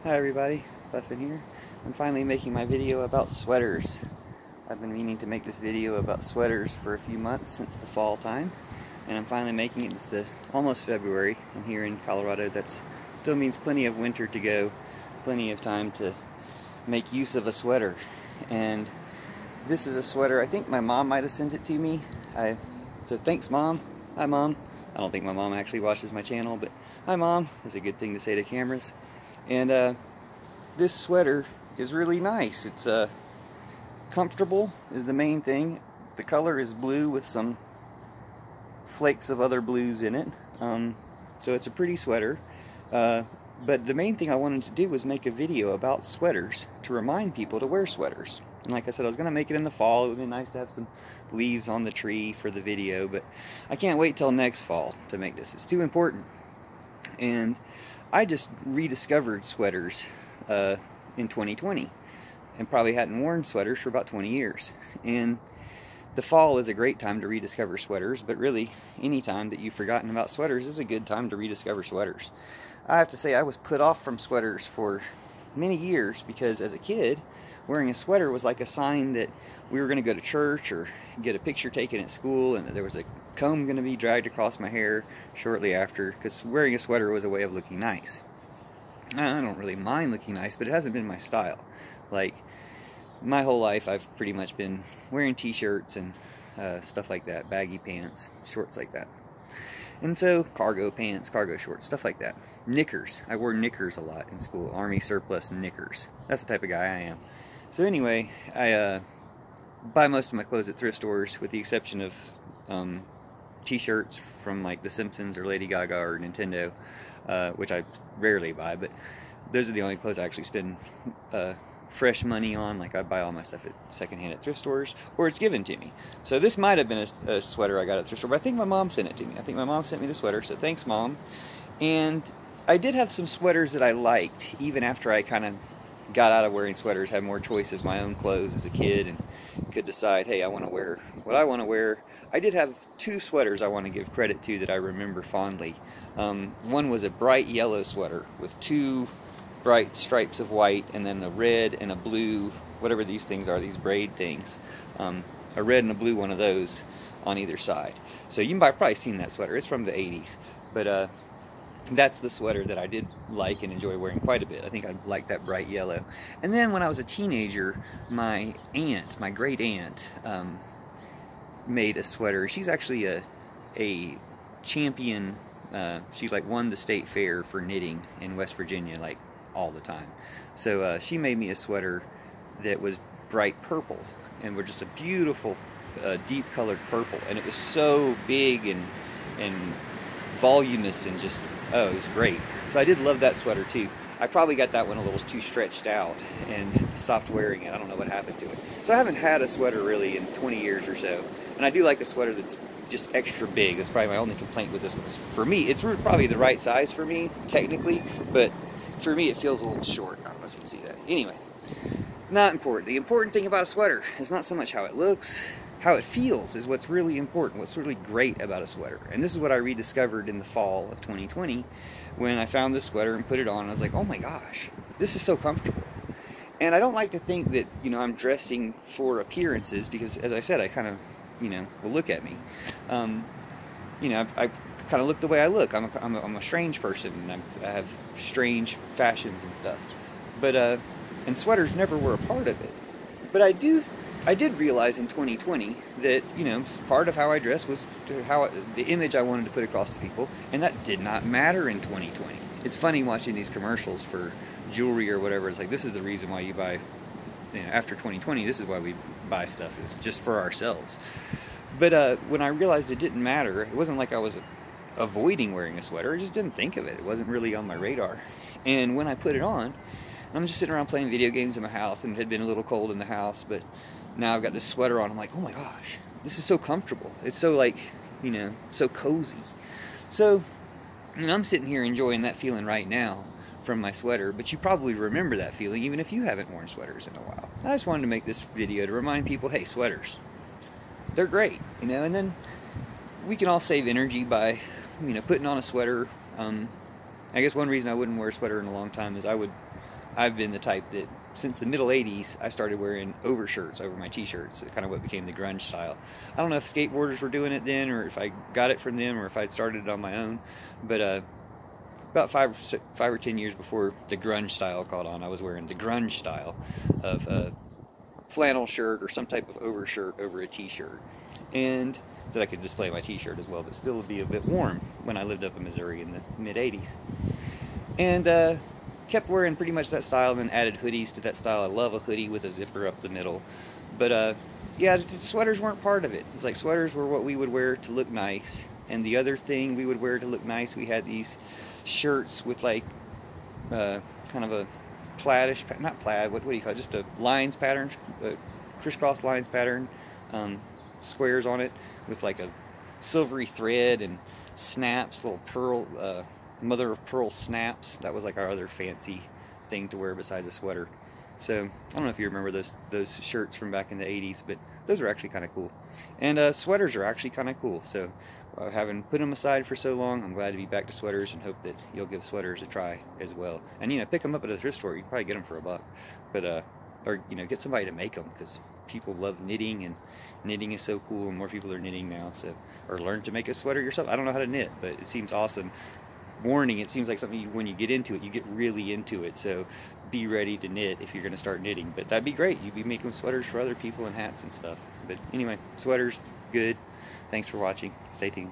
Hi everybody, Buffin here. I'm finally making my video about sweaters. I've been meaning to make this video about sweaters for a few months since the fall time, and I'm finally making it. It's almost February, and here in Colorado that still means plenty of winter to go, plenty of time to make use of a sweater. And this is a sweater, I think my mom might have sent it to me. So thanks Mom. Hi Mom. I don't think my mom actually watches my channel, but hi Mom is a good thing to say to cameras. And this sweater is really nice. It's comfortable is the main thing. The color is blue with some flakes of other blues in it. So it's a pretty sweater. But the main thing I wanted to do was make a video about sweaters to remind people to wear sweaters. And like I said, I was going to make it in the fall. It would be nice to have some leaves on the tree for the video, but I can't wait till next fall to make this. It's too important. And I just rediscovered sweaters in 2020 and probably hadn't worn sweaters for about 20 years. And the fall is a great time to rediscover sweaters, but really any time that you've forgotten about sweaters is a good time to rediscover sweaters. I have to say I was put off from sweaters for many years because as a kid, wearing a sweater was like a sign that we were going to go to church or get a picture taken at school, and that there was a comb going to be dragged across my hair shortly after, because wearing a sweater was a way of looking nice. I don't really mind looking nice, but it hasn't been my style. Like, my whole life I've pretty much been wearing t-shirts and stuff like that, baggy pants, shorts like that. And so, cargo pants, cargo shorts, stuff like that. Knickers. I wore knickers a lot in school. Army surplus knickers. That's the type of guy I am. So anyway, I buy most of my clothes at thrift stores, with the exception of t-shirts from like The Simpsons or Lady Gaga or Nintendo, which I rarely buy, but those are the only clothes I actually spend fresh money on. Like, I buy all my stuff secondhand at thrift stores, or it's given to me. So this might have been a sweater I got at thrift store, but I think my mom sent it to me. I think my mom sent me the sweater, so thanks Mom. And I did have some sweaters that I liked, even after I kind of got out of wearing sweaters, had more choice of my own clothes as a kid, and could decide, hey, I want to wear what I want to wear. I did have two sweaters I want to give credit to that I remember fondly. One was a bright yellow sweater with two bright stripes of white, and then a red and a blue, whatever these things are, these braid things. A red and a blue one of those on either side. So you might probably seen that sweater. It's from the 80s. But that's the sweater that I did like and enjoy wearing quite a bit. I think I liked that bright yellow. And then when I was a teenager, my aunt, my great aunt, made a sweater. She's actually a champion. She like won the state fair for knitting in West Virginia like all the time. So she made me a sweater that was bright purple, and were just a beautiful deep colored purple, and it was so big and voluminous, and just, oh, it was great. So I did love that sweater too. I probably got that one a little too stretched out and stopped wearing it. I don't know what happened to it. So I haven't had a sweater really in 20 years or so. And I do like a sweater that's just extra big. That's probably my only complaint with this one. For me, it's probably the right size for me, technically, but for me it feels a little short. I don't know if you can see that. Anyway, not important. The important thing about a sweater is not so much how it looks. How it feels is what's really important, what's really great about a sweater. And this is what I rediscovered in the fall of 2020 when I found this sweater and put it on. I was like, oh my gosh, this is so comfortable. And I don't like to think that, you know, I'm dressing for appearances, because as I said, I kind of, you know, will look at me. You know, I kind of look the way I look. I'm a strange person, and I have strange fashions and stuff. But, and sweaters never were a part of it. But I did realize in 2020 that, you know, part of how I dress was the image I wanted to put across to people, and that did not matter in 2020. It's funny watching these commercials for jewelry or whatever. It's like, this is the reason why you buy, you know, after 2020, this is why we buy stuff, is just for ourselves. But when I realized it didn't matter, it wasn't like I was avoiding wearing a sweater. I just didn't think of it. It wasn't really on my radar. And when I put it on, I'm just sitting around playing video games in my house, and it had been a little cold in the house, but now I've got this sweater on. I'm like, oh my gosh, this is so comfortable. It's so, like, you know, so cozy. So, and I'm sitting here enjoying that feeling right now from my sweater, but you probably remember that feeling even if you haven't worn sweaters in a while. I just wanted to make this video to remind people, hey, sweaters, they're great, you know, and then we can all save energy by, you know, putting on a sweater. I guess one reason I wouldn't wear a sweater in a long time is I would I've been the type that since the middle 80s I started wearing overshirts over my t-shirts, kind of what became the grunge style. I don't know if skateboarders were doing it then, or if I got it from them, or if I'd started it on my own, but about 5 or 10 years before the grunge style caught on, I was wearing the grunge style of a flannel shirt or some type of overshirt over a t-shirt, and so that I could display my t-shirt as well, but still be a bit warm when I lived up in Missouri in the mid 80s. And kept wearing pretty much that style, and then added hoodies to that style. I love a hoodie with a zipper up the middle. But yeah, sweaters weren't part of it. It's like sweaters were what we would wear to look nice. And the other thing we would wear to look nice, we had these shirts with like kind of a plaid-ish, not plaid, what do you call it, just a lines pattern, crisscross lines pattern, squares on it with like a silvery thread and snaps, little pearl, mother of pearl snaps. That was like our other fancy thing to wear besides a sweater. So I don't know if you remember those shirts from back in the 80s, but those are actually kind of cool. And sweaters are actually kind of cool. So having put them aside for so long, I'm glad to be back to sweaters, and hope that you'll give sweaters a try as well. And pick them up at a thrift store. You can probably get them for $1, but or get somebody to make them, because people love knitting, and knitting is so cool, and more people are knitting now. So, or learn to make a sweater yourself. I don't know how to knit, but it seems awesome. Warning, it seems like something when you get into it, you get really into it, so be ready to knit if you're going to start knitting. But that'd be great. You'd be making sweaters for other people and hats and stuff. But anyway, sweaters, good. Thanks for watching. Stay tuned.